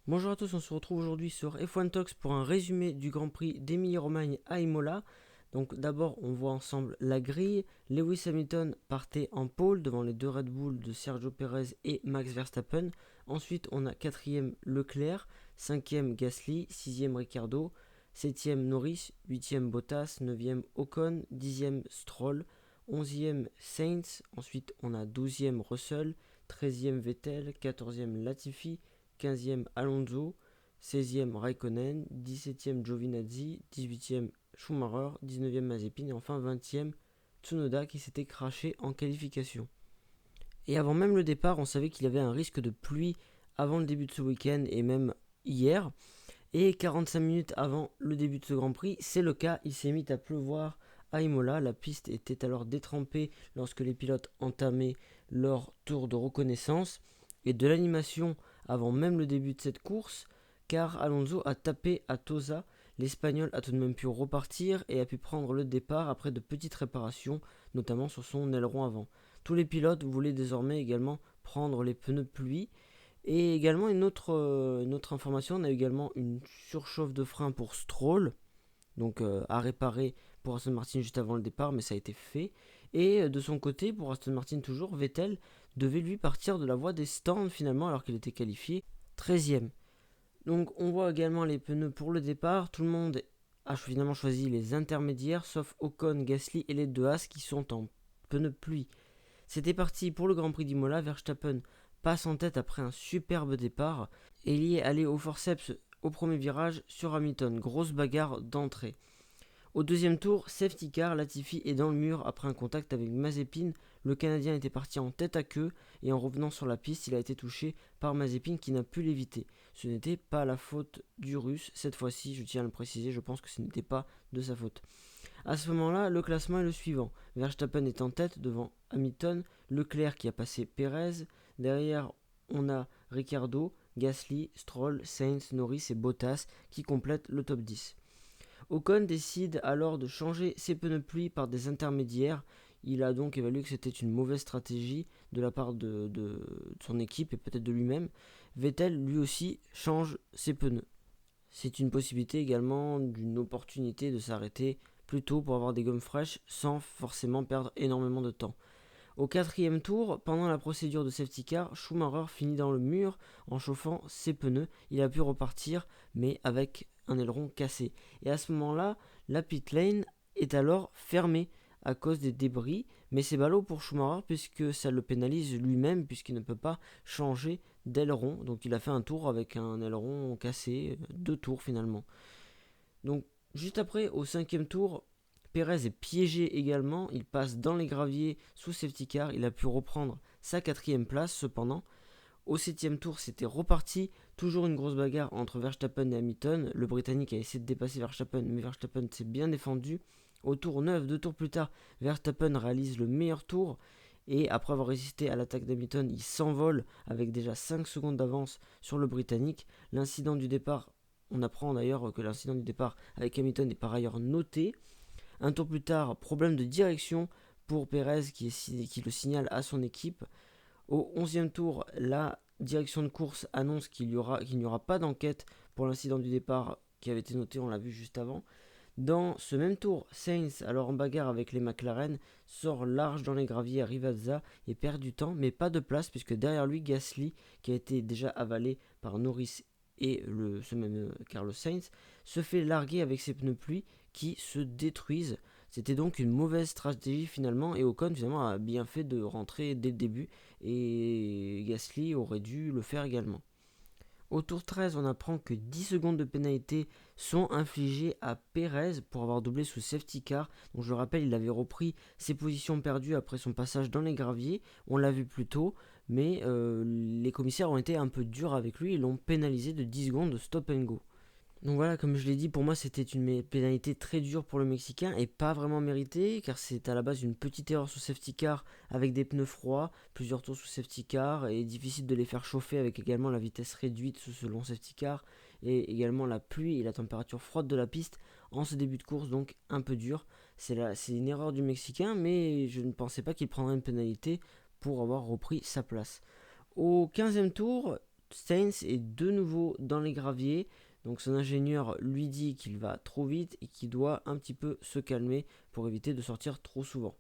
Bonjour à tous, on se retrouve aujourd'hui sur F1 Talks pour un résumé du Grand Prix d'Émilie-Romagne à Imola. Donc d'abord on voit ensemble la grille. Lewis Hamilton partait en pole devant les deux Red Bull de Sergio Perez et Max Verstappen. Ensuite on a 4ème Leclerc, 5ème Gasly, 6ème Ricciardo, 7ème Norris, 8ème Bottas, 9ème Ocon, 10ème Stroll, 11ème Sainz. Ensuite on a 12ème Russell, 13ème Vettel, 14ème Latifi, 15e Alonso, 16e Raikkonen, 17e Giovinazzi, 18e Schumacher, 19e Mazepin et enfin 20e Tsunoda qui s'était craché en qualification. Et avant même le départ, on savait qu'il y avait un risque de pluie avant le début de ce week-end et même hier. Et 45 minutes avant le début de ce Grand Prix, c'est le cas, il s'est mis à pleuvoir à Imola. La piste était alors détrempée lorsque les pilotes entamaient leur tour de reconnaissance. Et de l'animation avant même le début de cette course, car Alonso a tapé à Tosa. L'Espagnol a tout de même pu repartir et a pu prendre le départ après de petites réparations, notamment sur son aileron avant. Tous les pilotes voulaient désormais également prendre les pneus pluie. Et également une autre information, on a également une surchauffe de frein pour Stroll, donc à réparer pour Aston Martin juste avant le départ, mais ça a été fait. Et de son côté, pour Aston Martin toujours, Vettel devait lui partir de la voie des stands finalement alors qu'il était qualifié 13ème. Donc on voit également les pneus pour le départ, tout le monde a finalement choisi les intermédiaires, sauf Ocon, Gasly et les deux As qui sont en pneus pluie. C'était parti pour le Grand Prix d'Imola. Verstappen passe en tête après un superbe départ et il y est allé au forceps au premier virage sur Hamilton. Grosse bagarre d'entrée. Au deuxième tour, safety car, Latifi est dans le mur après un contact avec Mazepin. Le Canadien était parti en tête à queue et en revenant sur la piste, il a été touché par Mazepin qui n'a pu l'éviter. Ce n'était pas la faute du Russe. Cette fois-ci, je tiens à le préciser, je pense que ce n'était pas de sa faute. À ce moment-là, le classement est le suivant. Verstappen est en tête devant Hamilton, Leclerc qui a passé Perez. Derrière, on a Ricciardo, Gasly, Stroll, Sainz, Norris et Bottas qui complètent le top 10. Ocon décide alors de changer ses pneus pluie par des intermédiaires. Il a donc évalué que c'était une mauvaise stratégie de la part de son équipe et peut-être de lui-même. Vettel lui aussi change ses pneus. C'est une possibilité également d'une opportunité de s'arrêter plus tôt pour avoir des gommes fraîches sans forcément perdre énormément de temps. Au quatrième tour, pendant la procédure de safety car, Schumacher finit dans le mur en chauffant ses pneus. Il a pu repartir, mais avec un aileron cassé. Et à ce moment-là, la pit lane est alors fermée à cause des débris, mais c'est ballot pour Schumacher puisque ça le pénalise lui-même puisqu'il ne peut pas changer d'aileron. Donc il a fait un tour avec un aileron cassé, deux tours finalement. Donc juste après, au cinquième tour, Perez est piégé également, il passe dans les graviers sous safety car, il a pu reprendre sa quatrième place cependant. Au septième tour, c'était reparti, toujours une grosse bagarre entre Verstappen et Hamilton. Le Britannique a essayé de dépasser Verstappen, mais Verstappen s'est bien défendu. Au tour 9, deux tours plus tard, Verstappen réalise le meilleur tour. Et après avoir résisté à l'attaque d'Hamilton, il s'envole avec déjà 5 secondes d'avance sur le Britannique. L'incident du départ, on apprend d'ailleurs que l'incident du départ avec Hamilton est par ailleurs noté. Un tour plus tard, problème de direction pour Perez qui le signale à son équipe. Au 11e tour, la direction de course annonce qu'il n'y aura pas d'enquête pour l'incident du départ qui avait été noté, on l'a vu juste avant. Dans ce même tour, Sainz, alors en bagarre avec les McLaren, sort large dans les graviers à Rivazza et perd du temps, mais pas de place puisque derrière lui, Gasly, qui a été déjà avalé par Norris et ce même Carlos Sainz, se fait larguer avec ses pneus pluie qui se détruisent. C'était donc une mauvaise stratégie finalement et Ocon finalement a bien fait de rentrer dès le début et Gasly aurait dû le faire également. Au tour 13, on apprend que 10 secondes de pénalité sont infligées à Perez pour avoir doublé sous safety car. Donc je le rappelle, il avait repris ses positions perdues après son passage dans les graviers. On l'a vu plus tôt, mais les commissaires ont été un peu durs avec lui et l'ont pénalisé de 10 secondes de stop and go. Donc voilà, comme je l'ai dit, pour moi c'était une pénalité très dure pour le Mexicain et pas vraiment méritée car c'est à la base une petite erreur sous safety car avec des pneus froids, plusieurs tours sous safety car et difficile de les faire chauffer avec également la vitesse réduite sous ce long safety car et également la pluie et la température froide de la piste en ce début de course, donc un peu dur. C'est une erreur du Mexicain, mais je ne pensais pas qu'il prendrait une pénalité pour avoir repris sa place. Au 15e tour, Sainz est de nouveau dans les graviers. Donc son ingénieur lui dit qu'il va trop vite et qu'il doit un petit peu se calmer pour éviter de sortir trop souvent.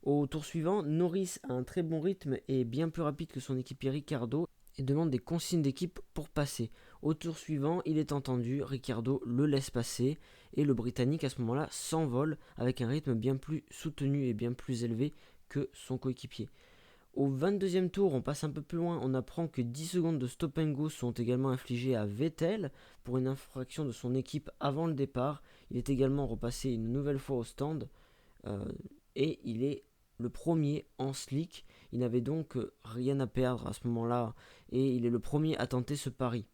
Au tour suivant, Norris a un très bon rythme et est bien plus rapide que son équipier Ricciardo et demande des consignes d'équipe pour passer. Au tour suivant, il est entendu, Ricciardo le laisse passer et le Britannique à ce moment-là s'envole avec un rythme bien plus soutenu et bien plus élevé que son coéquipier. Au 22e tour, on passe un peu plus loin, on apprend que 10 secondes de stop and go sont également infligées à Vettel pour une infraction de son équipe avant le départ. Il est également repassé une nouvelle fois au stand et il est le premier en slick. Il n'avait donc rien à perdre à ce moment-là et il est le premier à tenter ce pari.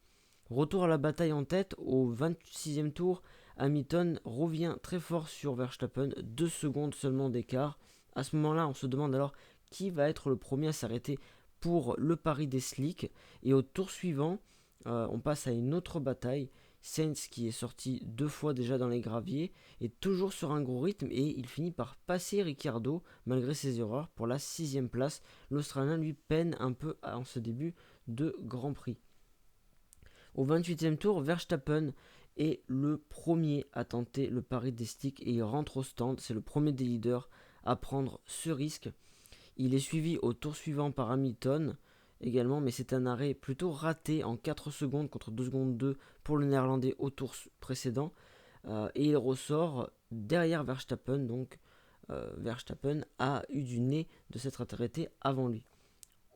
Retour à la bataille en tête, au 26e tour, Hamilton revient très fort sur Verstappen, 2 secondes seulement d'écart. À ce moment-là, on se demande alors qui va être le premier à s'arrêter pour le pari des slicks. Et au tour suivant, on passe à une autre bataille. Sainz, qui est sorti 2 fois déjà dans les graviers, est toujours sur un gros rythme et il finit par passer Ricciardo malgré ses erreurs pour la 6e place. L'Australien lui peine un peu en ce début de Grand Prix. Au 28e tour, Verstappen est le premier à tenter le pari des sticks et il rentre au stand. C'est le premier des leaders à prendre ce risque. Il est suivi au tour suivant par Hamilton également, mais c'est un arrêt plutôt raté en 4 secondes contre 2 secondes 2 pour le néerlandais au tour précédent. Et il ressort derrière Verstappen, donc Verstappen a eu du nez de s'être arrêté avant lui.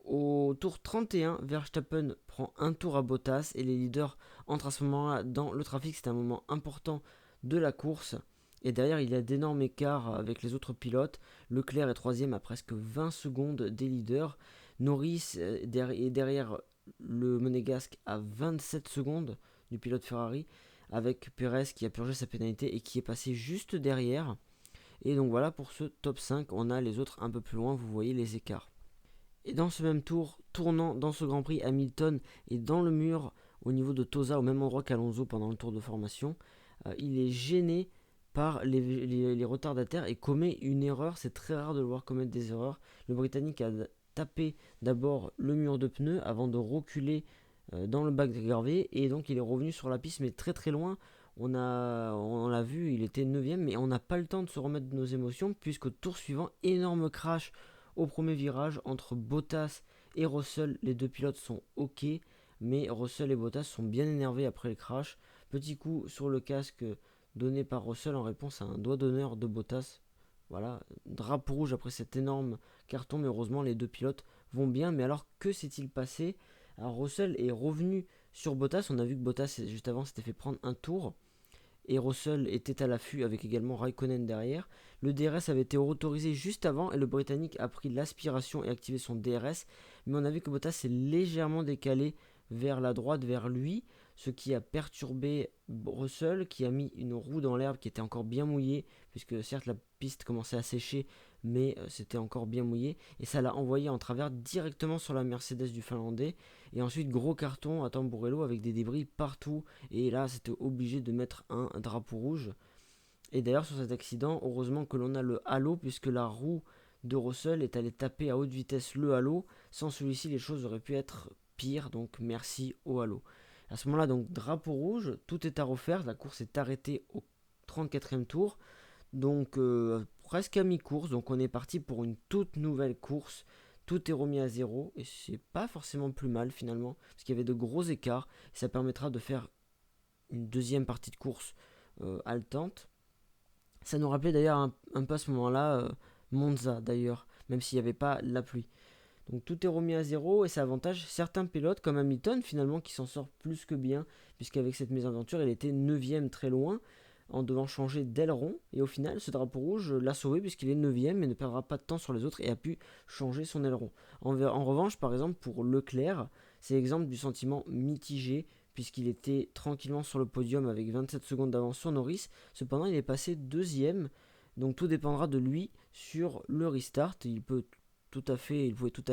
Au tour 31, Verstappen prend un tour à Bottas et les leaders entrent à ce moment-là dans le trafic. C'est un moment important de la course. Et derrière, il y a d'énormes écarts avec les autres pilotes. Leclerc est troisième à presque 20 secondes des leaders. Norris est derrière le monégasque à 27 secondes du pilote Ferrari, avec Perez qui a purgé sa pénalité et qui est passé juste derrière. Et donc voilà, pour ce top 5, on a les autres un peu plus loin, vous voyez les écarts. Et dans ce même tour, tournant dans ce Grand Prix, Hamilton est dans le mur au niveau de Tosa, au même endroit qu'Alonso pendant le tour de formation. Il est gêné par les retardataires et commet une erreur. C'est très rare de le voir commettre des erreurs. Le Britannique a tapé d'abord le mur de pneus avant de reculer dans le bac de gravier et donc il est revenu sur la piste mais très très loin. On l'a vu, il était 9ème, mais on n'a pas le temps de se remettre de nos émotions puisqu'au tour suivant, énorme crash au premier virage entre Bottas et Russell. Les deux pilotes sont ok, mais Russell et Bottas sont bien énervés après le crash. Petit coup sur le casque donné par Russell en réponse à un doigt d'honneur de Bottas. Voilà, drapeau rouge après cet énorme carton, mais heureusement les deux pilotes vont bien. Mais alors que s'est-il passé? Alors Russell est revenu sur Bottas, on a vu que Bottas juste avant s'était fait prendre un tour. Et Russell était à l'affût avec également Raikkonen derrière. Le DRS avait été autorisé juste avant et le Britannique a pris l'aspiration et activé son DRS. Mais on a vu que Bottas s'est légèrement décalé vers la droite, vers lui, ce qui a perturbé Russell, qui a mis une roue dans l'herbe qui était encore bien mouillée, puisque certes la piste commençait à sécher, mais c'était encore bien mouillé, et ça l'a envoyé en travers directement sur la Mercedes du Finlandais. Et ensuite gros carton à Tamburello avec des débris partout, et là c'était obligé de mettre un drapeau rouge. Et d'ailleurs sur cet accident, heureusement que l'on a le halo, puisque la roue de Russell est allée taper à haute vitesse le halo. Sans celui-ci les choses auraient pu être pires, donc merci au halo. À ce moment-là, donc drapeau rouge, tout est à refaire, la course est arrêtée au 34e tour, donc presque à mi-course, donc on est parti pour une toute nouvelle course. Tout est remis à zéro et c'est pas forcément plus mal finalement, parce qu'il y avait de gros écarts, et ça permettra de faire une deuxième partie de course haletante. Ça nous rappelait d'ailleurs un peu à ce moment-là Monza d'ailleurs, même s'il n'y avait pas la pluie. Donc tout est remis à zéro et ça avantage certains pilotes comme Hamilton finalement qui s'en sort plus que bien, puisqu'avec cette mésaventure il était 9ème très loin en devant changer d'aileron, et au final ce drapeau rouge l'a sauvé puisqu'il est 9ème et ne perdra pas de temps sur les autres et a pu changer son aileron. En revanche par exemple pour Leclerc, c'est l'exemple du sentiment mitigé puisqu'il était tranquillement sur le podium avec 27 secondes d'avance sur Norris. Cependant il est passé deuxième, donc tout dépendra de lui sur le restart. Il pouvait tout à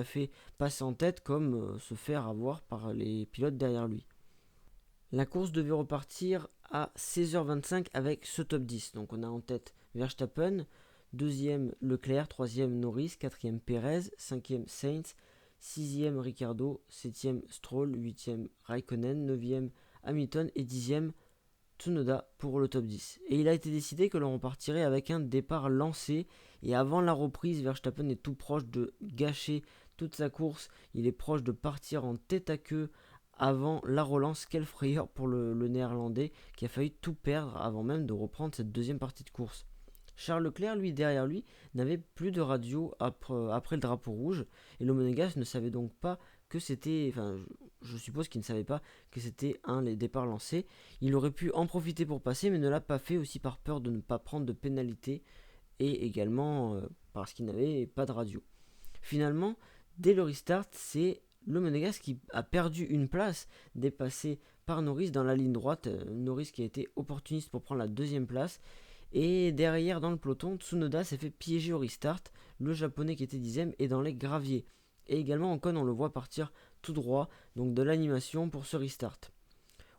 fait passer en tête comme se faire avoir par les pilotes derrière lui. La course devait repartir à 16h25 avec ce top 10. Donc on a en tête Verstappen, deuxième Leclerc, troisième Norris, quatrième Perez, cinquième Sainz, 6e Ricciardo, 7e Stroll, 8e Raikkonen, 9e Hamilton et 10e Tsunoda pour le top 10. Et il a été décidé que l'on repartirait avec un départ lancé. Et avant la reprise, Verstappen est tout proche de gâcher toute sa course. Il est proche de partir en tête à queue avant la relance. Quelle frayeur pour le néerlandais qui a failli tout perdre avant même de reprendre cette deuxième partie de course. Charles Leclerc, lui, derrière lui, n'avait plus de radio après le drapeau rouge. Et le Monégasque ne savait donc pas que c'était... Enfin, je suppose qu'il ne savait pas que c'était un les départs lancés. Il aurait pu en profiter pour passer, mais ne l'a pas fait aussi par peur de ne pas prendre de pénalité. Et également parce qu'il n'avait pas de radio. Finalement, dès le restart, c'est le Monégasque qui a perdu une place, dépassé par Norris dans la ligne droite. Norris qui a été opportuniste pour prendre la deuxième place. Et derrière, dans le peloton, Tsunoda s'est fait piéger au restart. Le japonais qui était 10ème est dans les graviers. Et également, Ocon, on le voit partir tout droit, donc de l'animation pour ce restart.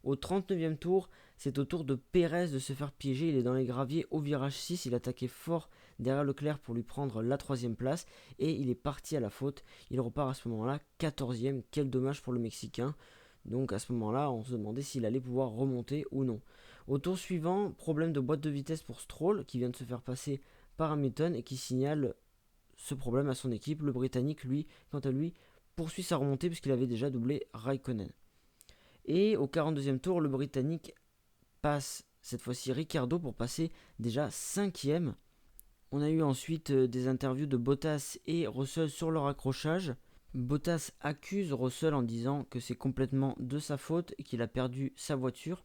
Au 39e tour, c'est au tour de Pérez de se faire piéger. Il est dans les graviers au virage 6. Il attaquait fort derrière Leclerc pour lui prendre la 3ème place. Et il est parti à la faute. Il repart à ce moment-là 14ème. Quel dommage pour le Mexicain. Donc à ce moment-là, on se demandait s'il allait pouvoir remonter ou non. Au tour suivant, problème de boîte de vitesse pour Stroll qui vient de se faire passer par Hamilton et qui signale ce problème à son équipe. Le Britannique, lui, quant à lui, poursuit sa remontée puisqu'il avait déjà doublé Raikkonen. Et au 42e tour, le Britannique passe cette fois-ci Ricciardo pour passer déjà 5ème. On a eu ensuite des interviews de Bottas et Russell sur leur accrochage. Bottas accuse Russell en disant que c'est complètement de sa faute et qu'il a perdu sa voiture.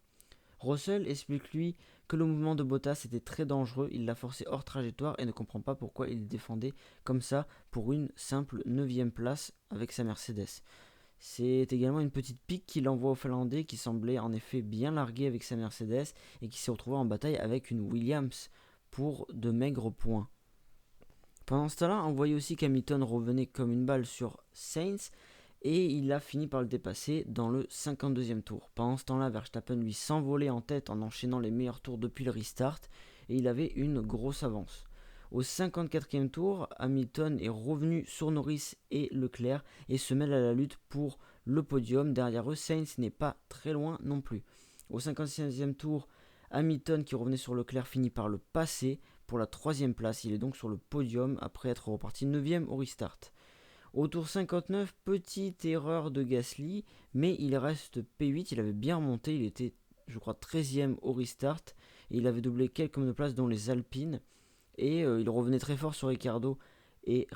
Russell explique lui que le mouvement de Bottas était très dangereux, il l'a forcé hors trajectoire et ne comprend pas pourquoi il défendait comme ça pour une simple 9ème place avec sa Mercedes. C'est également une petite pique qu'il envoie au Finlandais qui semblait en effet bien largué avec sa Mercedes et qui s'est retrouvé en bataille avec une Williams pour de maigres points. Pendant ce temps-là, on voyait aussi qu'Hamilton revenait comme une balle sur Sainz et il a fini par le dépasser dans le 52e tour. Pendant ce temps-là, Verstappen lui s'envolait en tête en enchaînant les meilleurs tours depuis le restart et il avait une grosse avance. Au 54e tour, Hamilton est revenu sur Norris et Leclerc et se mêle à la lutte pour le podium. Derrière eux, Sainz n'est pas très loin non plus. Au 56e tour, Hamilton qui revenait sur Leclerc finit par le passer pour la 3ème place. Il est donc sur le podium après être reparti 9ème au restart. Au tour 59, petite erreur de Gasly, mais il reste P8, il avait bien remonté, il était je crois 13ème au restart et il avait doublé quelques de places dont les Alpines. Et il revenait très fort sur Ricciardo et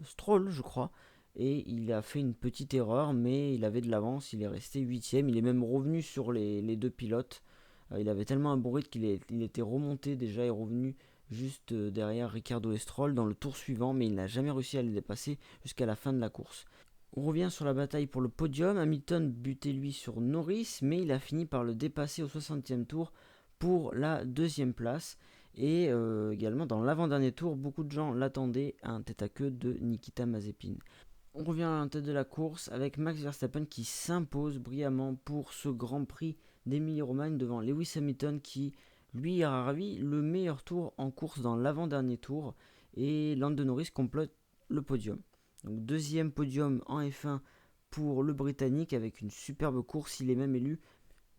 Stroll, je crois. Et il a fait une petite erreur, mais il avait de l'avance. Il est resté 8ème. Il est même revenu sur les deux pilotes. Il avait tellement un bon rythme qu'il était remonté déjà et revenu juste derrière Ricciardo et Stroll dans le tour suivant. Mais il n'a jamais réussi à les dépasser jusqu'à la fin de la course. On revient sur la bataille pour le podium. Hamilton butait lui sur Norris, mais il a fini par le dépasser au 60e tour pour la 2ème place. Et également dans l'avant-dernier tour, beaucoup de gens l'attendaient à un tête-à-queue de Nikita Mazepin. On revient à la tête de la course avec Max Verstappen qui s'impose brillamment pour ce Grand Prix d'Émilie-Romagne devant Lewis Hamilton qui lui a ravi le meilleur tour en course dans l'avant-dernier tour et Lando Norris complète le podium. Donc deuxième podium en F1 pour le Britannique avec une superbe course, il est même élu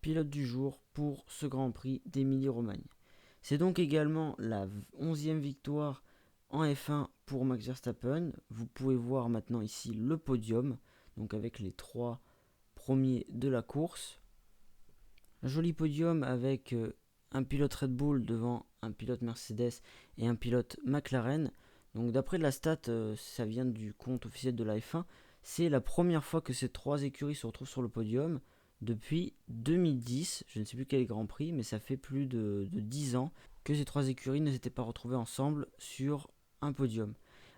pilote du jour pour ce Grand Prix d'Émilie-Romagne. C'est donc également la 11e victoire en F1 pour Max Verstappen. Vous pouvez voir maintenant ici le podium, donc avec les 3 premiers de la course. Un joli podium avec un pilote Red Bull devant un pilote Mercedes et un pilote McLaren. Donc d'après la stat, ça vient du compte officiel de la F1. C'est la première fois que ces 3 écuries se retrouvent sur le podium depuis 2010, je ne sais plus quel Grand Prix, mais ça fait plus de 10 ans que ces 3 écuries ne s'étaient pas retrouvées ensemble sur un podium.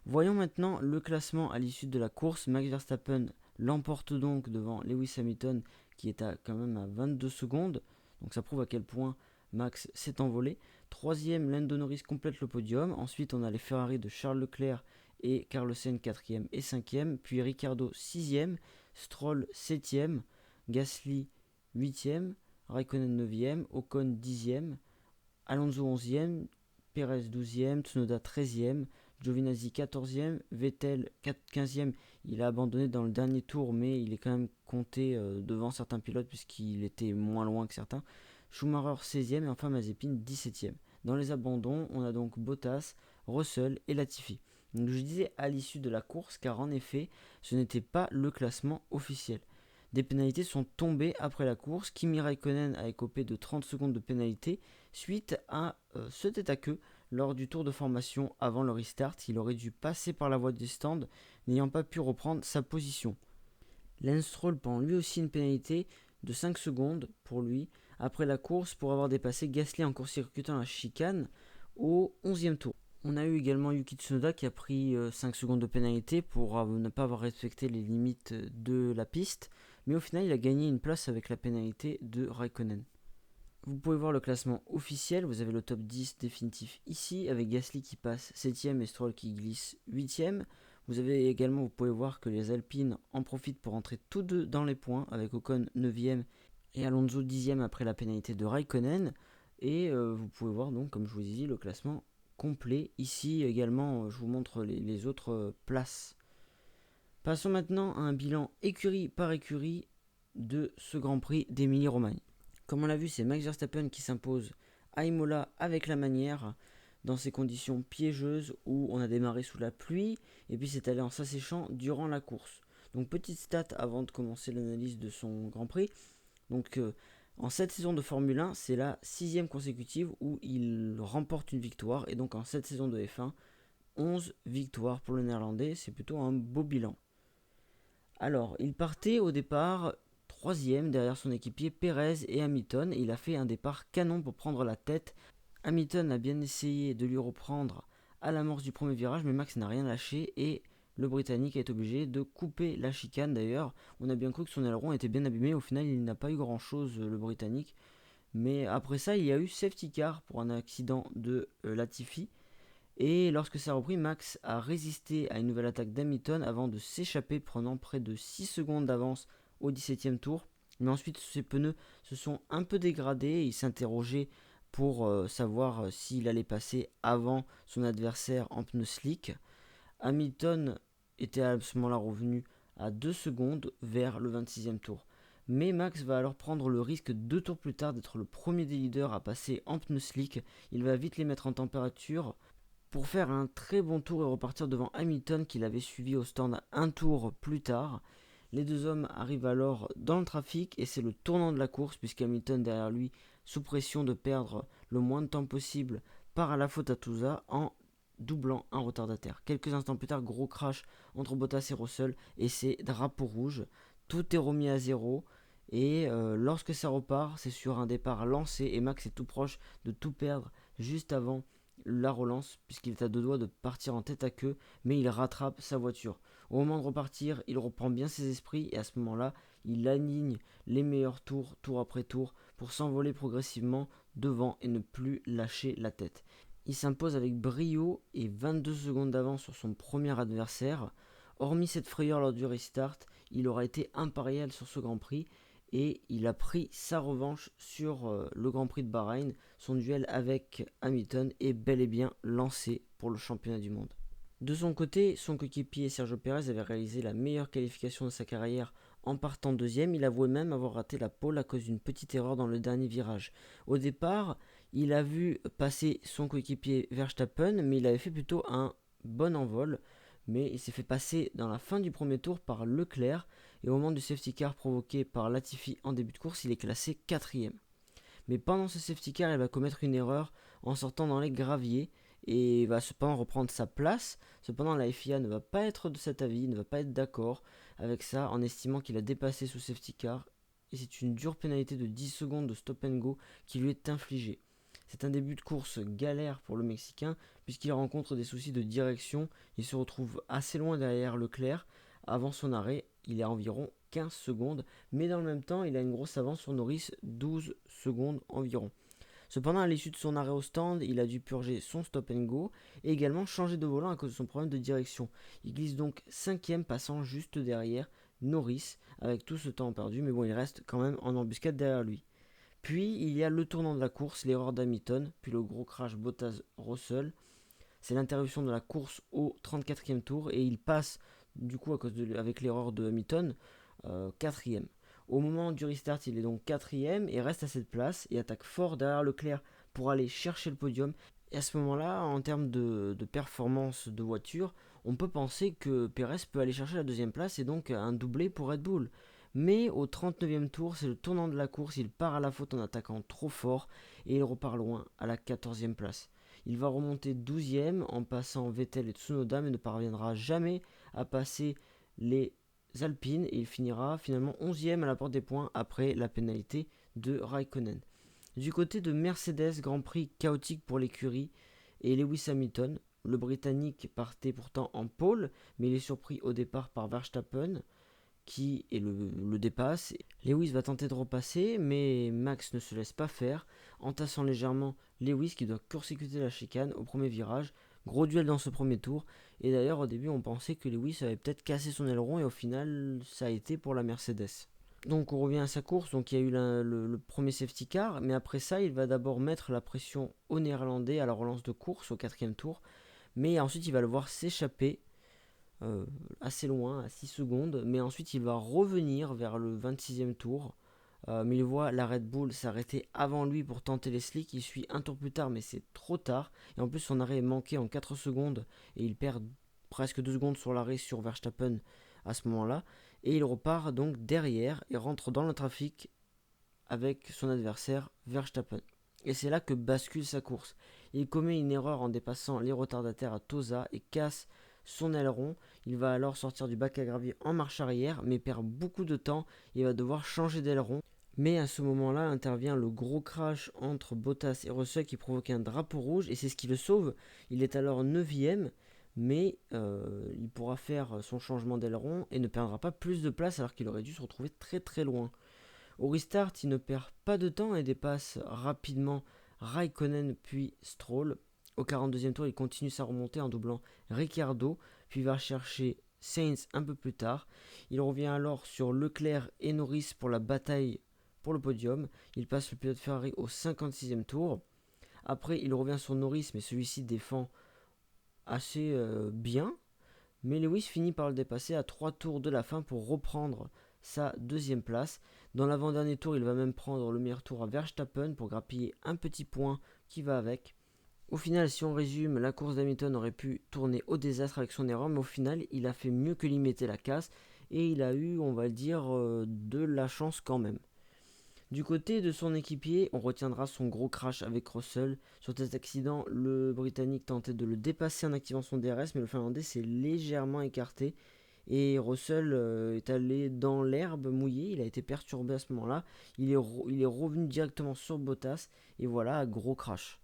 Voyons maintenant le classement à l'issue de la course. Max Verstappen l'emporte donc devant Lewis Hamilton qui est quand même à 22 secondes, donc ça prouve à quel point Max s'est envolé. 3ème, Lando Norris complète le podium. Ensuite, on a les Ferrari de Charles Leclerc et Carlos Sainz 4ème et 5ème, puis Ricciardo 6ème, Stroll 7ème, Gasly 8ème, Raikkonen 9ème, Ocon 10ème, Alonso 11ème, Perez 12ème, Tsunoda 13ème, Giovinazzi 14e, Vettel 15e, il a abandonné dans le dernier tour, mais il est quand même compté devant certains pilotes puisqu'il était moins loin que certains. Schumacher 16e et enfin Mazepin 17e. Dans les abandons, on a donc Bottas, Russell et Latifi. Donc je disais à l'issue de la course car en effet, ce n'était pas le classement officiel. Des pénalités sont tombées après la course. Kimi Raikkonen a écopé de 30 secondes de pénalité suite à ce tête à queue lors du tour de formation avant le restart. Il aurait dû passer par la voie des stands, n'ayant pas pu reprendre sa position. Lance Stroll prend lui aussi une pénalité de 5 secondes pour lui après la course pour avoir dépassé Gasly en court-circuitant la chicane au 11e tour. On a eu également Yuki Tsunoda qui a pris 5 secondes de pénalité pour ne pas avoir respecté les limites de la piste, mais au final il a gagné une place avec la pénalité de Raikkonen. Vous pouvez voir le classement officiel, vous avez le top 10 définitif ici, avec Gasly qui passe 7ème et Stroll qui glisse 8ème. Vous avez également, vous pouvez voir que les Alpines en profitent pour entrer tous deux dans les points, avec Ocon 9ème et Alonso 10ème après la pénalité de Raikkonen. Et vous pouvez voir donc, comme je vous disais, le classement complet. Ici également, je vous montre les autres places. Passons maintenant à un bilan écurie par écurie de ce Grand Prix d'Émilie-Romagne. Comme on l'a vu, c'est Max Verstappen qui s'impose à Imola avec la manière, dans ces conditions piégeuses où on a démarré sous la pluie et puis c'est allé en s'asséchant durant la course. Donc petite stat avant de commencer l'analyse de son Grand Prix. Donc en cette saison de Formule 1, c'est la 6ème consécutive où il remporte une victoire et donc en cette saison de F1, 11 victoires pour le néerlandais, c'est plutôt un beau bilan. Alors, il partait au départ 3ème derrière son équipier Perez et Hamilton. Et il a fait un départ canon pour prendre la tête. Hamilton a bien essayé de lui reprendre à l'amorce du premier virage, mais Max n'a rien lâché et le Britannique est obligé de couper la chicane. D'ailleurs, on a bien cru que son aileron était bien abîmé. Au final, il n'a pas eu grand-chose, le Britannique. Mais après ça, il y a eu safety car pour un accident de Latifi. Et lorsque ça a repris, Max a résisté à une nouvelle attaque d'Hamilton avant de s'échapper, prenant près de 6 secondes d'avance au 17e tour. Mais ensuite, ses pneus se sont un peu dégradés et il s'interrogeait pour savoir s'il allait passer avant son adversaire en pneus slick. Hamilton était à ce moment-là revenu à 2 secondes vers le 26e tour. Mais Max va alors prendre le risque 2 tours plus tard d'être le premier des leaders à passer en pneus slick. Il va vite les mettre en température pour faire un très bon tour et repartir devant Hamilton qui l'avait suivi au stand un tour plus tard. Les deux hommes arrivent alors dans le trafic et c'est le tournant de la course puisqu'Hamilton derrière lui, sous pression de perdre le moins de temps possible, part à la faute à Touza en doublant un retardataire. Quelques instants plus tard, gros crash entre Bottas et Russell et c'est drapeau rouge. Tout est remis à zéro et lorsque ça repart, c'est sur un départ lancé et Max est tout proche de tout perdre juste avant la relance puisqu'il est à deux doigts de partir en tête à queue, mais il rattrape sa voiture. Au moment de repartir, il reprend bien ses esprits et à ce moment-là, il aligne les meilleurs tours, tour après tour, pour s'envoler progressivement devant et ne plus lâcher la tête. Il s'impose avec brio et 22 secondes d'avance sur son premier adversaire. Hormis cette frayeur lors du restart, il aura été impérial sur ce Grand Prix et il a pris sa revanche sur le Grand Prix de Bahreïn. Son duel avec Hamilton est bel et bien lancé pour le championnat du monde. De son côté, son coéquipier Sergio Pérez avait réalisé la meilleure qualification de sa carrière en partant deuxième. Il avouait même avoir raté la pole à cause d'une petite erreur dans le dernier virage. Au départ, il a vu passer son coéquipier Verstappen, mais il avait fait plutôt un bon envol. Mais il s'est fait passer dans la fin du premier tour par Leclerc et au moment du safety car provoqué par Latifi en début de course, il est classé 4ème. Mais pendant ce safety car, il va commettre une erreur en sortant dans les graviers et va cependant reprendre sa place. Cependant, la FIA ne va pas être de cet avis, ne va pas être d'accord avec ça en estimant qu'il a dépassé sous safety car et c'est une dure pénalité de 10 secondes de stop and go qui lui est infligée. C'est un début de course galère pour le Mexicain puisqu'il rencontre des soucis de direction. Il se retrouve assez loin derrière Leclerc. Avant son arrêt, il est à environ 15 secondes, mais dans le même temps, il a une grosse avance sur Norris, 12 secondes environ. Cependant, à l'issue de son arrêt au stand, il a dû purger son stop and go et également changer de volant à cause de son problème de direction. Il glisse donc 5ème, passant juste derrière Norris avec tout ce temps perdu, mais bon, il reste quand même en embuscade derrière lui. Puis il y a le tournant de la course, l'erreur d'Hamilton, puis le gros crash Bottas-Russell. c'est l'interruption de la course au 34e tour et il passe du coup avec l'erreur de Hamilton 4e. Au moment du restart, il est donc 4e et reste à cette place et attaque fort derrière Leclerc pour aller chercher le podium. Et à ce moment-là, en termes de performance de voiture, on peut penser que Perez peut aller chercher la deuxième place et donc un doublé pour Red Bull. Mais au 39e tour, c'est le tournant de la course, il part à la faute en attaquant trop fort et il repart loin à la 14e place. Il va remonter 12e en passant Vettel et Tsunoda mais ne parviendra jamais à passer les Alpines et il finira finalement 11e à la porte des points après la pénalité de Raikkonen. Du côté de Mercedes, Grand Prix chaotique pour l'écurie et Lewis Hamilton. Le Britannique partait pourtant en pole, mais il est surpris au départ par Verstappen qui le dépasse. Lewis va tenter de repasser, mais Max ne se laisse pas faire, entassant légèrement Lewis qui doit court-circuiter la chicane au premier virage. Gros duel dans ce premier tour, et d'ailleurs au début on pensait que Lewis avait peut-être cassé son aileron, et au final ça a été pour la Mercedes. Donc on revient à sa course, donc il y a eu le premier safety car, mais après ça il va d'abord mettre la pression au Néerlandais à la relance de course au 4e tour, mais ensuite il va le voir s'échapper assez loin, à 6 secondes, mais ensuite il va revenir vers le 26e tour, mais il voit la Red Bull s'arrêter avant lui pour tenter les slicks, il suit un tour plus tard mais c'est trop tard, et en plus son arrêt est manqué en 4 secondes, et il perd presque 2 secondes sur l'arrêt sur Verstappen à ce moment-là, et il repart donc derrière et rentre dans le trafic avec son adversaire Verstappen. Et c'est là que bascule sa course. Il commet une erreur en dépassant les retardataires à Tosa et casse son aileron. Il va alors sortir du bac à gravier en marche arrière, mais perd beaucoup de temps et va devoir changer d'aileron. Mais à ce moment-là intervient le gros crash entre Bottas et Russell qui provoque un drapeau rouge et c'est ce qui le sauve. Il est alors 9ème, mais il pourra faire son changement d'aileron et ne perdra pas plus de place alors qu'il aurait dû se retrouver très très loin. Au restart, il ne perd pas de temps et dépasse rapidement Raikkonen puis Stroll. Au 42e tour, il continue sa remontée en doublant Ricciardo, puis va chercher Sainz un peu plus tard. Il revient alors sur Leclerc et Norris pour la bataille pour le podium. Il passe le pilote Ferrari au 56e tour. Après, il revient sur Norris, mais celui-ci défend assez bien. Mais Lewis finit par le dépasser à 3 tours de la fin pour reprendre sa deuxième place. Dans l'avant-dernier tour, il va même prendre le meilleur tour à Verstappen pour grappiller un petit point qui va avec. Au final, si on résume, la course d'Hamilton aurait pu tourner au désastre avec son erreur, mais au final, il a fait mieux que limiter la casse et il a eu, on va dire, de la chance quand même. Du côté de son équipier, on retiendra son gros crash avec Russell. Sur cet accident, le Britannique tentait de le dépasser en activant son DRS, mais le Finlandais s'est légèrement écarté. Et Russell est allé dans l'herbe mouillée, il a été perturbé à ce moment-là. Il est revenu directement sur Bottas, et voilà, gros crash.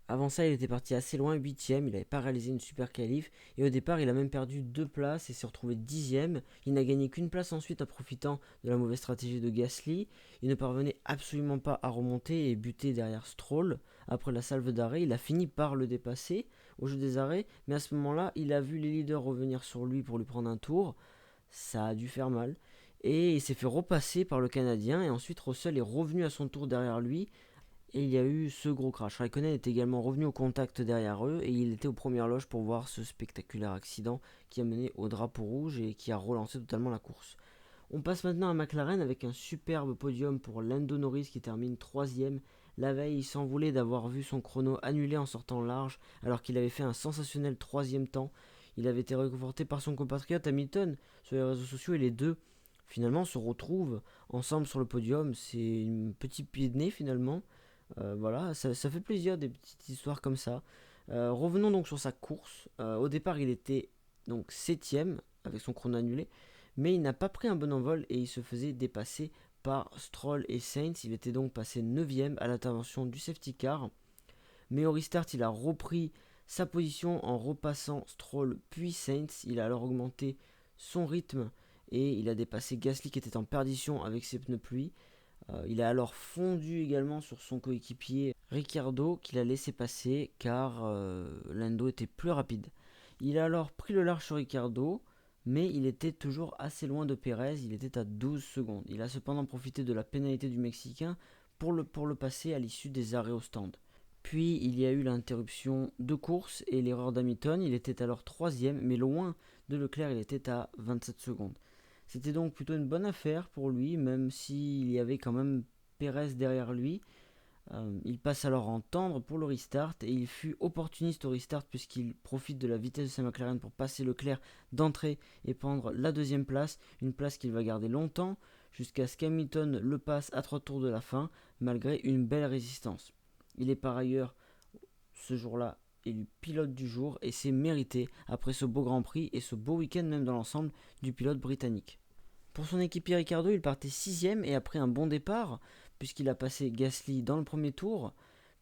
Avant ça, il était parti assez loin, 8ème, il n'avait pas réalisé une super qualif, et au départ, il a même perdu 2 places et s'est retrouvé 10ème. Il n'a gagné qu'une place ensuite en profitant de la mauvaise stratégie de Gasly. Il ne parvenait absolument pas à remonter et buter derrière Stroll. Après la salve d'arrêt, il a fini par le dépasser au jeu des arrêts, mais à ce moment-là, il a vu les leaders revenir sur lui pour lui prendre un tour. Ça a dû faire mal. Et il s'est fait repasser par le Canadien, et ensuite Russell est revenu à son tour derrière lui, et il y a eu ce gros crash. Raikkonen est également revenu au contact derrière eux et il était aux premières loges pour voir ce spectaculaire accident qui a mené au drapeau rouge et qui a relancé totalement la course. On passe maintenant à McLaren avec un superbe podium pour Lando Norris qui termine 3ème. La veille, il s'en voulait d'avoir vu son chrono annulé en sortant large alors qu'il avait fait un sensationnel 3ème temps. Il avait été réconforté par son compatriote Hamilton sur les réseaux sociaux et les deux finalement se retrouvent ensemble sur le podium. C'est un petit pied de nez finalement. Voilà, ça fait plaisir des petites histoires comme ça. Revenons donc sur sa course. Au départ, il était donc 7ème avec son chrono annulé, mais il n'a pas pris un bon envol et il se faisait dépasser par Stroll et Sainz. Il était donc passé 9ème à l'intervention du safety car. Mais au restart, il a repris sa position en repassant Stroll puis Sainz. Il a alors augmenté son rythme et il a dépassé Gasly qui était en perdition avec ses pneus pluie. Il a alors fondu également sur son coéquipier Ricciardo qu'il a laissé passer car Lando était plus rapide. Il a alors pris le large sur Ricciardo, mais il était toujours assez loin de Pérez, il était à 12 secondes. Il a cependant profité de la pénalité du Mexicain pour le passer à l'issue des arrêts au stand. Puis il y a eu l'interruption de course et l'erreur d'Hamilton. Il était alors troisième, mais loin de Leclerc, il était à 27 secondes. C'était donc plutôt une bonne affaire pour lui, même s'il y avait quand même Pérez derrière lui. Il passe alors en tendre pour le restart et il fut opportuniste au restart puisqu'il profite de la vitesse de sa McLaren pour passer Leclerc d'entrée et prendre la deuxième place, une place qu'il va garder longtemps jusqu'à ce qu'Hamilton le passe à 3 tours de la fin malgré une belle résistance. Il est par ailleurs ce jour-là élu pilote du jour et c'est mérité après ce beau Grand Prix et ce beau week-end même dans l'ensemble du pilote britannique. Pour son équipier Ricardo, il partait 6ème et après un bon départ, puisqu'il a passé Gasly dans le premier tour,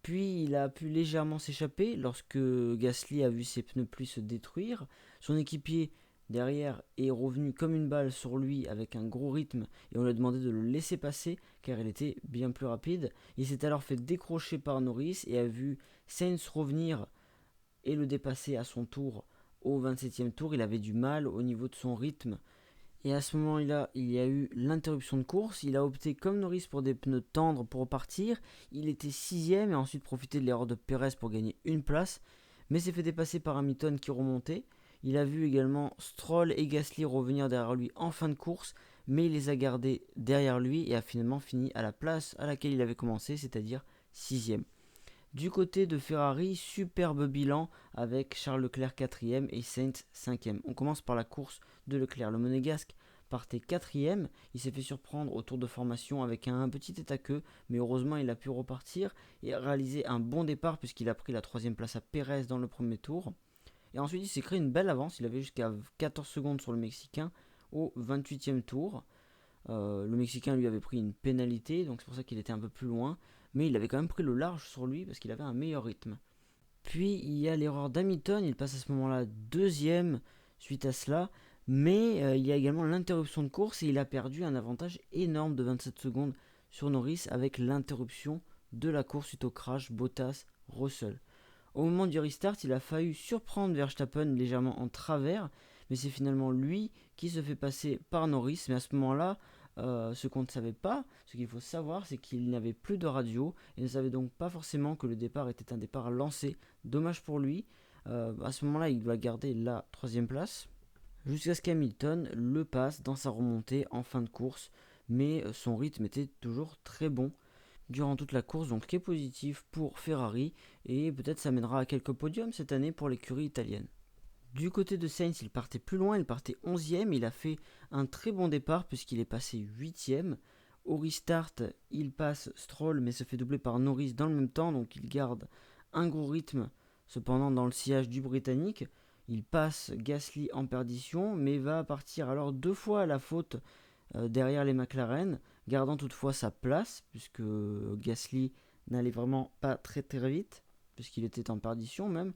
puis il a pu légèrement s'échapper lorsque Gasly a vu ses pneus pluie se détruire. Son équipier derrière est revenu comme une balle sur lui avec un gros rythme et on lui a demandé de le laisser passer car il était bien plus rapide. Il s'est alors fait décrocher par Norris et a vu Sainz revenir et le dépasser à son tour au 27e tour. Il avait du mal au niveau de son rythme. Et à ce moment-là, il y a eu l'interruption de course. Il a opté comme Norris pour des pneus tendres pour repartir. Il était sixième et a ensuite profité de l'erreur de Pérez pour gagner une place. Mais s'est fait dépasser par Hamilton qui remontait. Il a vu également Stroll et Gasly revenir derrière lui en fin de course. Mais il les a gardés derrière lui et a finalement fini à la place à laquelle il avait commencé, c'est-à-dire sixième. Du côté de Ferrari, superbe bilan avec Charles Leclerc 4ème et Sainz 5ème. On commence par la course de Leclerc. Le monégasque partait 4ème. Il s'est fait surprendre au tour de formation avec un petit tête à queue, mais heureusement il a pu repartir et réaliser un bon départ puisqu'il a pris la 3ème place à Pérez dans le premier tour. Et ensuite il s'est créé une belle avance. Il avait jusqu'à 14 secondes sur le Mexicain au 28ème tour. Le Mexicain lui avait pris une pénalité, donc c'est pour ça qu'il était un peu plus loin. Mais il avait quand même pris le large sur lui parce qu'il avait un meilleur rythme. Puis il y a l'erreur d'Hamilton, il passe à ce moment-là deuxième suite à cela. Mais il y a également l'interruption de course et il a perdu un avantage énorme de 27 secondes sur Norris avec l'interruption de la course suite au crash Bottas-Russell. Au moment du restart, il a failli surprendre Verstappen légèrement en travers, mais c'est finalement lui qui se fait passer par Norris. Mais à ce moment-là, ce qu'on ne savait pas, ce qu'il faut savoir, c'est qu'il n'avait plus de radio et ne savait donc pas forcément que le départ était un départ lancé. Dommage pour lui. À ce moment-là, il doit garder la troisième place jusqu'à ce qu'Hamilton le passe dans sa remontée en fin de course. Mais son rythme était toujours très bon durant toute la course, donc ce qui est positif pour Ferrari et peut-être ça mènera à quelques podiums cette année pour l'écurie italienne. Du côté de Sainz, il partait plus loin, il partait 11ème, il a fait un très bon départ puisqu'il est passé 8ème. Au restart, il passe Stroll mais se fait doubler par Norris dans le même temps, donc il garde un gros rythme. Cependant, dans le sillage du Britannique, il passe Gasly en perdition mais va partir alors deux fois à la faute derrière les McLaren, gardant toutefois sa place puisque Gasly n'allait vraiment pas très très vite puisqu'il était en perdition même.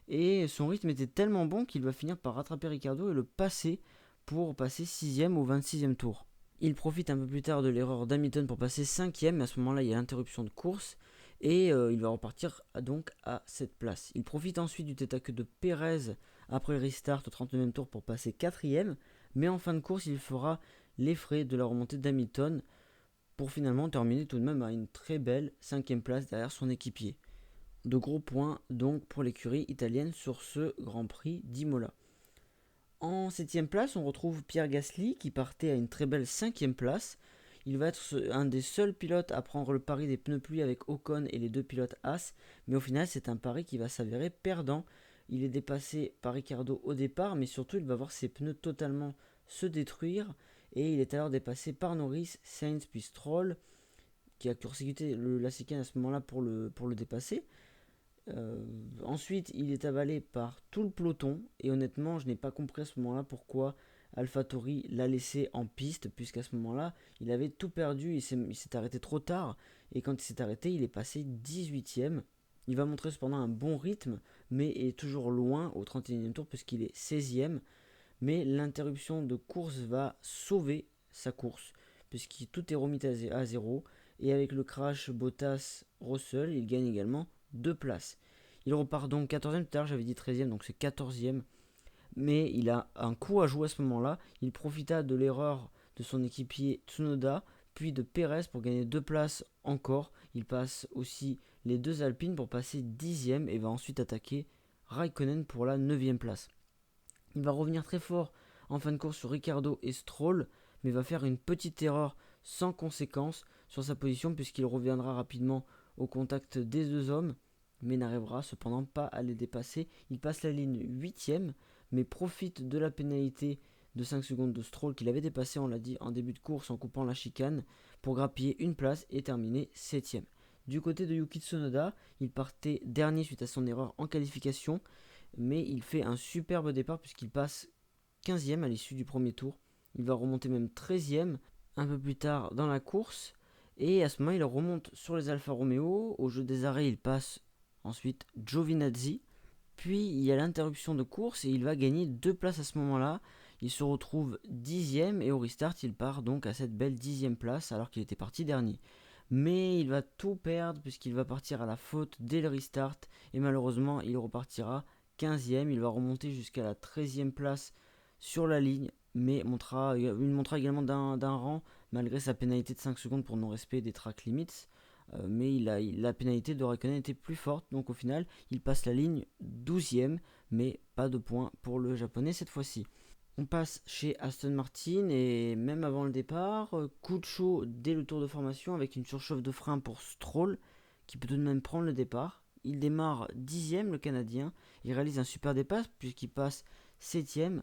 Et son rythme était tellement bon qu'il va finir par rattraper Ricardo et le passer pour passer 6ème au 26ème tour. Il profite un peu plus tard de l'erreur d'Hamilton pour passer 5ème, mais à ce moment-là il y a l'interruption de course et il va repartir donc à cette place. Il profite ensuite du tête à queue de Pérez après le restart au 39ème tour pour passer 4ème, mais en fin de course il fera les frais de la remontée d'Hamilton pour finalement terminer tout de même à une très belle 5ème place derrière son équipier. De gros points donc pour l'écurie italienne sur ce Grand Prix d'Imola. En 7ème place, on retrouve Pierre Gasly qui partait à une très belle 5ème place. Il va être un des seuls pilotes à prendre le pari des pneus pluie avec Ocon et les deux pilotes As, mais au final c'est un pari qui va s'avérer perdant. Il est dépassé par Ricciardo au départ, mais surtout il va voir ses pneus totalement se détruire et il est alors dépassé par Norris, Sainz puis Stroll qui a court-circuité la chicane à ce moment-là pour le dépasser. Ensuite, il est avalé par tout le peloton et honnêtement, je n'ai pas compris à ce moment-là pourquoi AlphaTauri l'a laissé en piste, puisqu'à ce moment-là, il avait tout perdu, il s'est arrêté trop tard et quand il s'est arrêté, il est passé 18ème. Il va montrer cependant un bon rythme, mais est toujours loin au 31e tour puisqu'il est 16ème. Mais l'interruption de course va sauver sa course, puisque tout est remis à zéro. Et avec le crash Bottas-Russell, il gagne également 2 places. Il repart donc 14ème, tout à l'heure j'avais dit 13ème, donc c'est 14ème. Mais il a un coup à jouer à ce moment-là. Il profita de l'erreur de son équipier Tsunoda puis de Perez pour gagner 2 places encore. Il passe aussi les 2 Alpines pour passer 10e et va ensuite attaquer Raikkonen pour la 9e place. Il va revenir très fort en fin de course sur Ricciardo et Stroll, mais va faire une petite erreur sans conséquence sur sa position puisqu'il reviendra rapidement au contact des 2 hommes, mais n'arrivera cependant pas à les dépasser. Il passe la ligne 8e, mais profite de la pénalité de 5 secondes de Stroll qu'il avait dépassé, on l'a dit, en début de course en coupant la chicane pour grappiller une place et terminer 7e. Du côté de Yuki Tsunoda, il partait dernier suite à son erreur en qualification, mais il fait un superbe départ puisqu'il passe 15e à l'issue du premier tour. Il va remonter même 13e un peu plus tard dans la course, et à ce moment il remonte sur les Alfa Romeo. Au jeu des arrêts, il passe ensuite Giovinazzi, puis il y a l'interruption de course et il va gagner 2 places à ce moment-là. Il se retrouve 10e et au restart il part donc à cette belle 10e place alors qu'il était parti dernier. Mais il va tout perdre puisqu'il va partir à la faute dès le restart et malheureusement il repartira 15e. Il va remonter jusqu'à la 13e place sur la ligne, mais il montera également d'un rang malgré sa pénalité de 5 secondes pour non-respect des track limits. Mais la pénalité de Raikkonen était plus forte, donc au final il passe la ligne 12e, mais pas de points pour le japonais cette fois-ci. On passe chez Aston Martin et même avant le départ, coup de chaud dès le tour de formation avec une surchauffe de frein pour Stroll qui peut tout de même prendre le départ. Il démarre 10e le Canadien, il réalise un super départ puisqu'il passe 7e,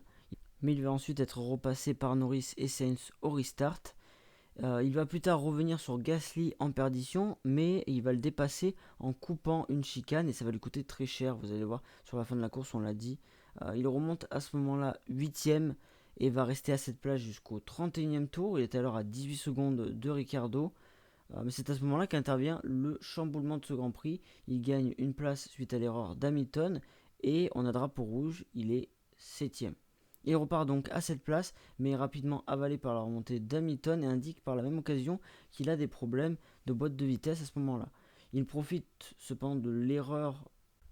mais il va ensuite être repassé par Norris et Sainz au restart. Il va plus tard revenir sur Gasly en perdition, mais il va le dépasser en coupant une chicane et ça va lui coûter très cher. Vous allez voir sur la fin de la course, on l'a dit. Il remonte à ce moment-là 8e et va rester à cette place jusqu'au 31e tour. Il est alors à 18 secondes de Ricciardo. Mais c'est à ce moment-là qu'intervient le chamboulement de ce Grand Prix. Il gagne une place suite à l'erreur d'Hamilton et on a drapeau rouge, il est 7e. Il repart donc à cette place, mais est rapidement avalé par la remontée d'Hamilton et indique par la même occasion qu'il a des problèmes de boîte de vitesse à ce moment-là. Il profite cependant de l'erreur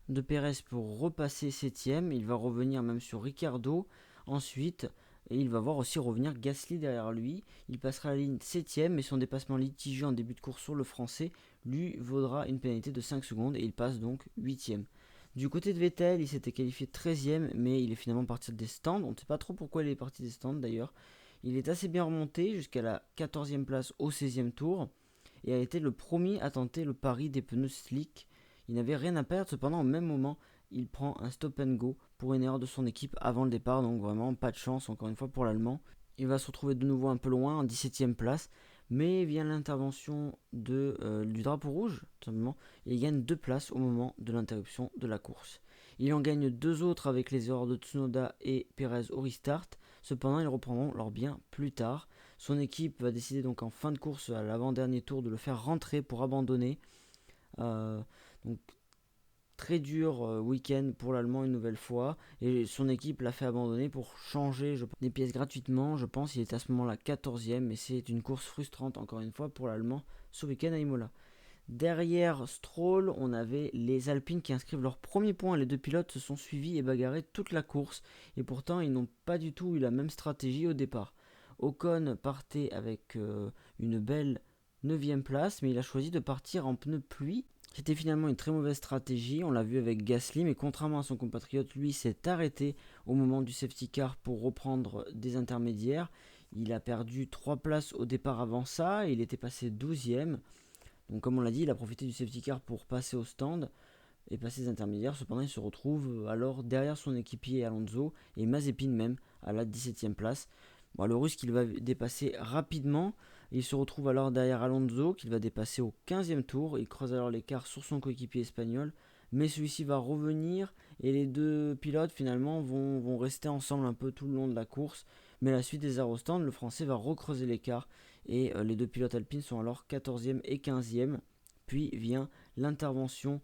de Perez pour repasser 7ème. Il va revenir même sur Ricciardo ensuite, et il va voir aussi revenir Gasly derrière lui. Il passera la ligne 7ème, mais son dépassement litigieux en début de course sur le français lui vaudra une pénalité de 5 secondes et il passe donc 8ème. Du côté de Vettel, il s'était qualifié 13ème, mais il est finalement parti des stands. On ne sait pas trop pourquoi il est parti des stands d'ailleurs. Il est assez bien remonté jusqu'à la 14e place au 16e tour et a été le premier à tenter le pari des pneus slick. Il n'avait rien à perdre, cependant au même moment, il prend un stop and go pour une erreur de son équipe avant le départ, donc vraiment pas de chance encore une fois pour l'Allemand. Il va se retrouver de nouveau un peu loin, en 17ème place, mais vient l'intervention du drapeau rouge, tout simplement, et il gagne 2 places au moment de l'interruption de la course. Il en gagne 2 autres avec les erreurs de Tsunoda et Perez au restart, cependant ils reprendront leur bien plus tard. Son équipe va décider donc en fin de course, à l'avant-dernier tour, de le faire rentrer pour abandonner. Donc très dur week-end pour l'Allemand une nouvelle fois, et son équipe l'a fait abandonner pour changer des pièces gratuitement. Je pense qu'il était à ce moment-là 14e, mais c'est une course frustrante encore une fois pour l'Allemand ce week-end à Imola. Derrière Stroll, on avait les Alpines qui inscrivent leur premier point. Les 2 pilotes se sont suivis et bagarrés toute la course, et pourtant ils n'ont pas du tout eu la même stratégie au départ. Ocon partait avec une belle 9ème place, mais il a choisi de partir en pneus pluie. C'était finalement une très mauvaise stratégie, on l'a vu avec Gasly, mais contrairement à son compatriote, lui s'est arrêté au moment du safety car pour reprendre des intermédiaires. Il a perdu 3 places au départ avant ça, il était passé 12ème. Donc comme on l'a dit, il a profité du safety car pour passer au stand et passer les intermédiaires. Cependant, il se retrouve alors derrière son équipier Alonso et Mazepin même à la 17ème place. Bon, le Russe qu'il va dépasser rapidement. Il se retrouve alors derrière Alonso qu'il va dépasser au 15e tour. Il creuse alors l'écart sur son coéquipier espagnol. Mais celui-ci va revenir et les 2 pilotes finalement vont rester ensemble un peu tout le long de la course. Mais à la suite des arrêts au stand, le français va recreuser l'écart et les 2 pilotes alpines sont alors 14e et 15e. Puis vient l'intervention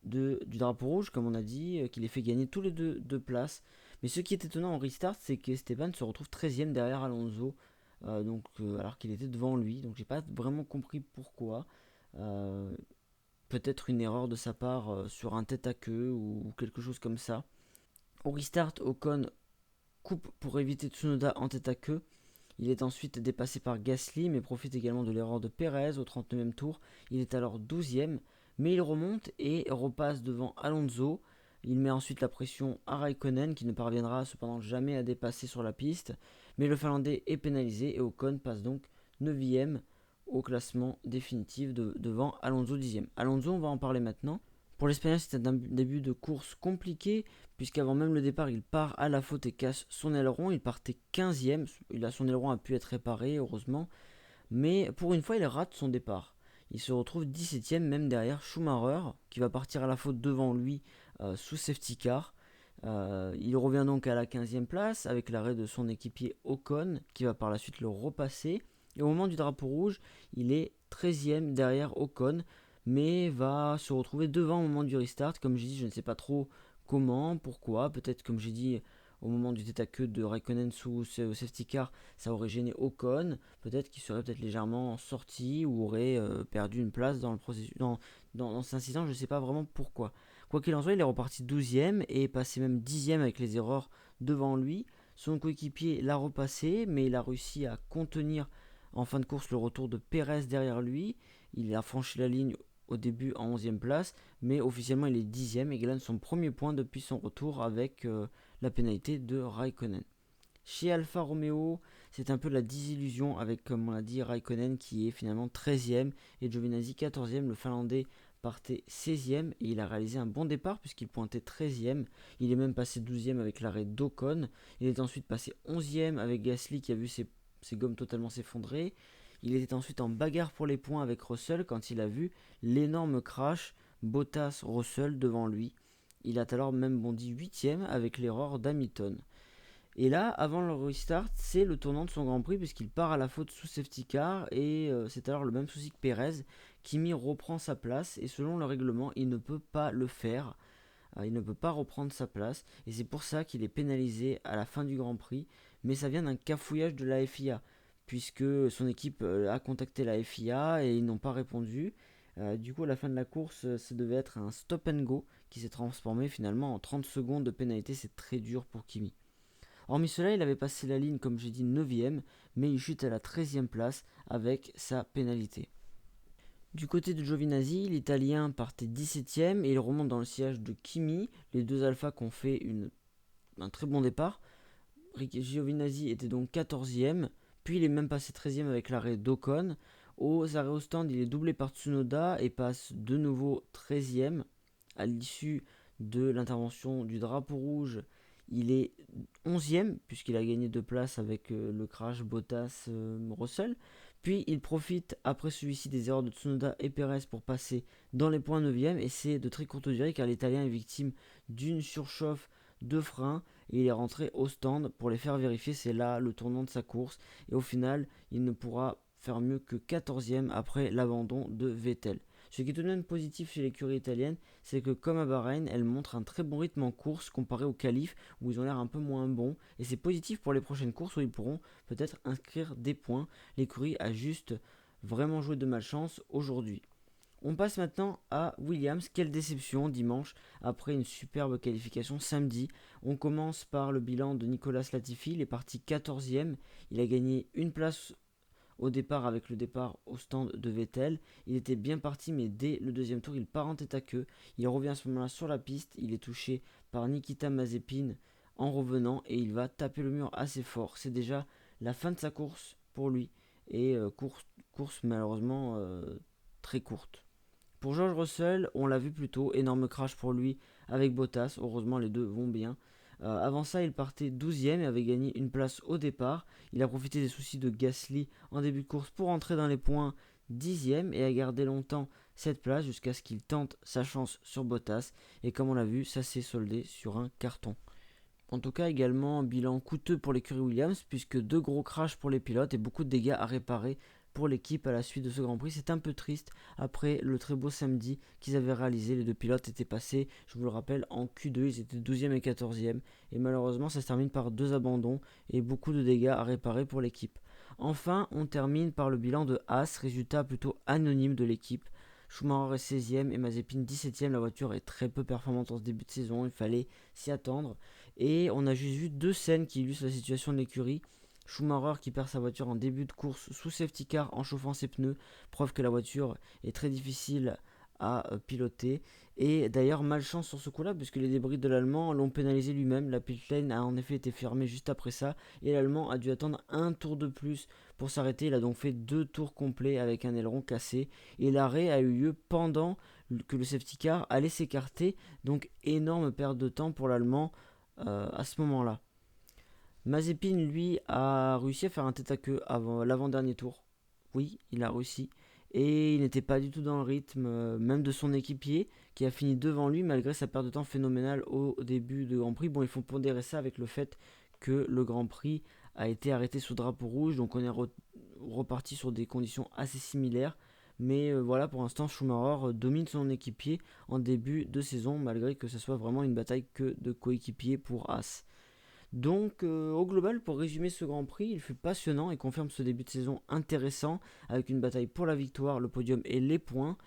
du drapeau rouge, comme on a dit, qui les fait gagner tous les 2 places. Mais ce qui est étonnant en restart, c'est qu'Esteban se retrouve 13e derrière Alonso, alors qu'il était devant lui. Donc j'ai pas vraiment compris pourquoi. Peut-être une erreur de sa part sur un tête à queue ou quelque chose comme ça. Au restart, Ocon coupe pour éviter Tsunoda en tête à queue. Il est ensuite dépassé par Gasly, mais profite également de l'erreur de Perez au 39e tour. Il est alors 12e, mais il remonte et repasse devant Alonso. Il met ensuite la pression à Raikkonen, qui ne parviendra cependant jamais à dépasser sur la piste. Mais le Finlandais est pénalisé et Ocon passe donc 9e au classement définitif devant Alonso 10e. Alonso, on va en parler maintenant. Pour l'Espagnol, c'était un début de course compliqué, puisqu'avant même le départ, il part à la faute et casse son aileron. Il partait 15e, son aileron a pu être réparé, heureusement, mais pour une fois, il rate son départ. Il se retrouve 17e, même derrière Schumacher, qui va partir à la faute devant lui sous safety car. Il revient donc à la 15e place, avec l'arrêt de son équipier Ocon, qui va par la suite le repasser. Et au moment du drapeau rouge, il est 13e derrière Ocon, mais va se retrouver devant au moment du restart. Comme j'ai dit, je ne sais pas trop comment, pourquoi. Peut-être, comme j'ai dit, au moment du tête à queue de Raikkonen sous safety car, ça aurait gêné Ocon. Peut-être qu'il serait peut-être légèrement sorti ou aurait perdu une place dans le processus, dans cet incident. Je ne sais pas vraiment pourquoi. Quoi qu'il en soit, il est reparti 12e et est passé même 10e avec les erreurs devant lui. Son coéquipier l'a repassé, mais il a réussi à contenir en fin de course le retour de Perez derrière lui. Il a franchi la ligne au début en 11e place, mais officiellement il est 10e et gagne son premier point depuis son retour avec la pénalité de Raikkonen. Chez Alfa Romeo, c'est un peu la désillusion avec, comme on l'a dit, Raikkonen qui est finalement 13e et Giovinazzi 14e. Le Finlandais partait 16e et il a réalisé un bon départ puisqu'il pointait 13e. Il est même passé 12e avec l'arrêt d'Ocon. Il est ensuite passé 11e avec Gasly qui a vu ses gommes totalement s'effondrer. Il était ensuite en bagarre pour les points avec Russell quand il a vu l'énorme crash Bottas-Russell devant lui. Il a alors même bondi 8e avec l'erreur d'Hamilton. Et là, avant le restart, c'est le tournant de son Grand Prix puisqu'il part à la faute sous safety car et c'est alors le même souci que Perez. Kimi reprend sa place et selon le règlement, il ne peut pas le faire. Il ne peut pas reprendre sa place et c'est pour ça qu'il est pénalisé à la fin du Grand Prix. Mais ça vient d'un cafouillage de la FIA puisque son équipe a contacté la FIA et ils n'ont pas répondu. Du coup, à la fin de la course, ça devait être un stop and go qui s'est transformé finalement en 30 secondes de pénalité. C'est très dur pour Kimi. Hormis cela, il avait passé la ligne, comme j'ai dit, 9e, mais il chute à la 13e place avec sa pénalité. Du côté de Giovinazzi, l'Italien partait 17e et il remonte dans le sillage de Kimi. Les deux Alphas qui ont fait un très bon départ. Giovinazzi était donc 14e, puis il est même passé 13e avec l'arrêt d'Ocon. Aux arrêts au stand, il est doublé par Tsunoda et passe de nouveau 13e. À l'issue de l'intervention du drapeau rouge, il est 11e puisqu'il a gagné 2 places avec le crash Bottas-Russell. Puis il profite après celui-ci des erreurs de Tsunoda et Perez pour passer dans les points 9e et c'est de très courte durée car l'Italien est victime d'une surchauffe de frein et il est rentré au stand pour les faire vérifier. C'est là le tournant de sa course et au final il ne pourra faire mieux que 14e après l'abandon de Vettel. Ce qui est tout de même positif chez l'écurie italienne, c'est que comme à Bahreïn, elle montre un très bon rythme en course comparé aux qualifs où ils ont l'air un peu moins bons. Et c'est positif pour les prochaines courses où ils pourront peut-être inscrire des points. L'écurie a juste vraiment joué de malchance aujourd'hui. On passe maintenant à Williams. Quelle déception dimanche après une superbe qualification samedi. On commence par le bilan de Nicolas Latifi. Il est parti 14e. Il a gagné une place au départ avec le départ au stand de Vettel. Il était bien parti mais dès le deuxième tour il part en tête à queue. Il revient à ce moment-là sur la piste. Il est touché par Nikita Mazepin en revenant et il va taper le mur assez fort. C'est déjà la fin de sa course pour lui et course malheureusement très courte. Pour George Russell, on l'a vu plus tôt, énorme crash pour lui avec Bottas. Heureusement les deux vont bien. Avant ça, il partait 12e et avait gagné une place au départ. Il a profité des soucis de Gasly en début de course pour entrer dans les points 10e et a gardé longtemps cette place jusqu'à ce qu'il tente sa chance sur Bottas. Et comme on l'a vu, ça s'est soldé sur un carton. En tout cas, également, bilan coûteux pour l'écurie Williams puisque 2 gros crashs pour les pilotes et beaucoup de dégâts à réparer pour l'équipe à la suite de ce Grand Prix. C'est un peu triste après le très beau samedi qu'ils avaient réalisé. Les deux pilotes étaient passés, je vous le rappelle, en Q2. Ils étaient 12e et 14e. Et malheureusement, ça se termine par 2 abandons et beaucoup de dégâts à réparer pour l'équipe. Enfin, on termine par le bilan de Haas, résultat plutôt anonyme de l'équipe. Schumacher est 16e et Mazepin 17e. La voiture est très peu performante en ce début de saison, il fallait s'y attendre. Et on a juste vu 2 scènes qui illustrent la situation de l'écurie. Schumacher qui perd sa voiture en début de course sous safety car en chauffant ses pneus, preuve que la voiture est très difficile à piloter. Et d'ailleurs, malchance sur ce coup-là, puisque les débris de l'Allemand l'ont pénalisé lui-même. La pit lane a en effet été fermée juste après ça, et l'Allemand a dû attendre un tour de plus pour s'arrêter. Il a donc fait 2 tours complets avec un aileron cassé, et l'arrêt a eu lieu pendant que le safety car allait s'écarter, donc énorme perte de temps pour l'Allemand à ce moment-là. Mazepin, lui, a réussi à faire un tête à queue avant l'avant-dernier tour. Oui, il a réussi. Et il n'était pas du tout dans le rythme, même de son équipier, qui a fini devant lui malgré sa perte de temps phénoménale au début de Grand Prix. Bon, il faut pondérer ça avec le fait que le Grand Prix a été arrêté sous drapeau rouge, donc on est reparti sur des conditions assez similaires. Mais voilà, pour l'instant, Schumacher domine son équipier en début de saison, malgré que ce soit vraiment une bataille que de coéquipiers pour As. Donc au global, pour résumer ce Grand Prix, il fut passionnant et confirme ce début de saison intéressant avec une bataille pour la victoire, le podium et les points.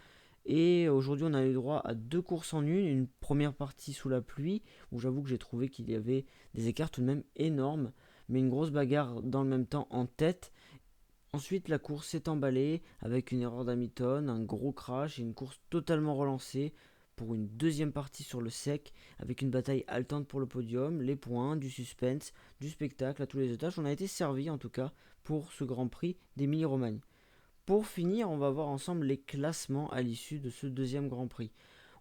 Et aujourd'hui, on a eu droit à 2 courses en une première partie sous la pluie, où j'avoue que j'ai trouvé qu'il y avait des écarts tout de même énormes, mais une grosse bagarre dans le même temps en tête. Ensuite, la course s'est emballée avec une erreur d'Hamilton, un gros crash et une course totalement relancée pour une deuxième partie sur le sec avec une bataille haletante pour le podium, les points, du suspense, du spectacle à tous les étages. On a été servi en tout cas pour ce Grand Prix d'Émilie-Romagne. Pour finir, on va voir ensemble les classements à l'issue de ce deuxième Grand Prix.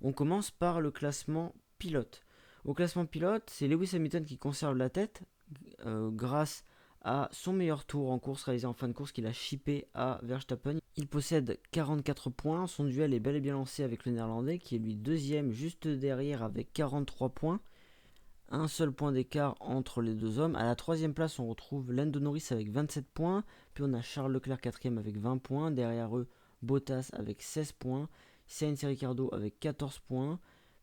On commence par le classement pilote. Au classement pilote, c'est Lewis Hamilton qui conserve la tête grâce à son meilleur tour en course réalisé en fin de course qu'il a chippé à Verstappen. Il possède 44 points, son duel est bel et bien lancé avec le néerlandais qui est lui deuxième juste derrière avec 43 points. Un seul point d'écart entre les deux hommes. À la troisième place, on retrouve Lando Norris avec 27 points. Puis on a Charles Leclerc quatrième avec 20 points. Derrière eux, Bottas avec 16 points. Sainz et Ricciardo avec 14 points.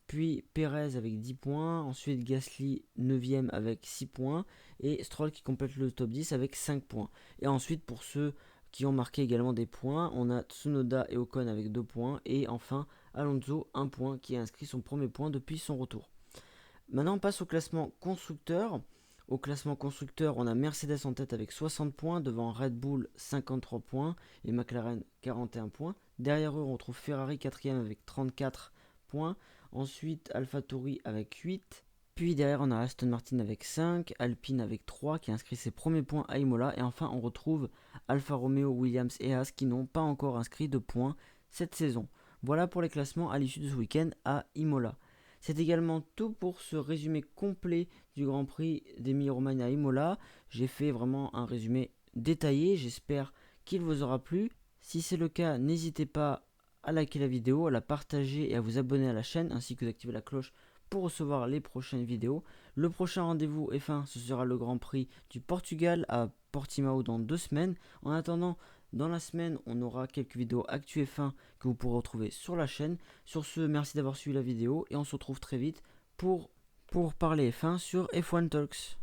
Puis Perez avec 10 points. Ensuite Gasly 9ème avec 6 points. Et Stroll qui complète le top 10 avec 5 points. Et ensuite, pour ceux qui ont marqué également des points, on a Tsunoda et Ocon avec 2 points. Et enfin, Alonso, 1 point, qui a inscrit son premier point depuis son retour. Maintenant, on passe au classement constructeur. Au classement constructeur, on a Mercedes en tête avec 60 points, devant Red Bull 53 points et McLaren 41 points. Derrière eux, on retrouve Ferrari 4ème avec 34 points. Ensuite, AlphaTauri avec 8. Puis derrière, on a Aston Martin avec 5, Alpine avec 3 qui a inscrit ses premiers points à Imola. Et enfin, on retrouve Alfa Romeo, Williams et Haas qui n'ont pas encore inscrit de points cette saison. Voilà pour les classements à l'issue de ce week-end à Imola. C'est également tout pour ce résumé complet du Grand Prix d'Émilie-Romagne à Imola. J'ai fait vraiment un résumé détaillé, j'espère qu'il vous aura plu. Si c'est le cas, n'hésitez pas à liker la vidéo, à la partager et à vous abonner à la chaîne, ainsi que d'activer la cloche pour recevoir les prochaines vidéos. Le prochain rendez-vous F1, ce sera le Grand Prix du Portugal à Portimao dans 2 semaines. En attendant, dans la semaine, on aura quelques vidéos Actu F1 que vous pourrez retrouver sur la chaîne. Sur ce, merci d'avoir suivi la vidéo et on se retrouve très vite pour parler F1 sur F1 Talks.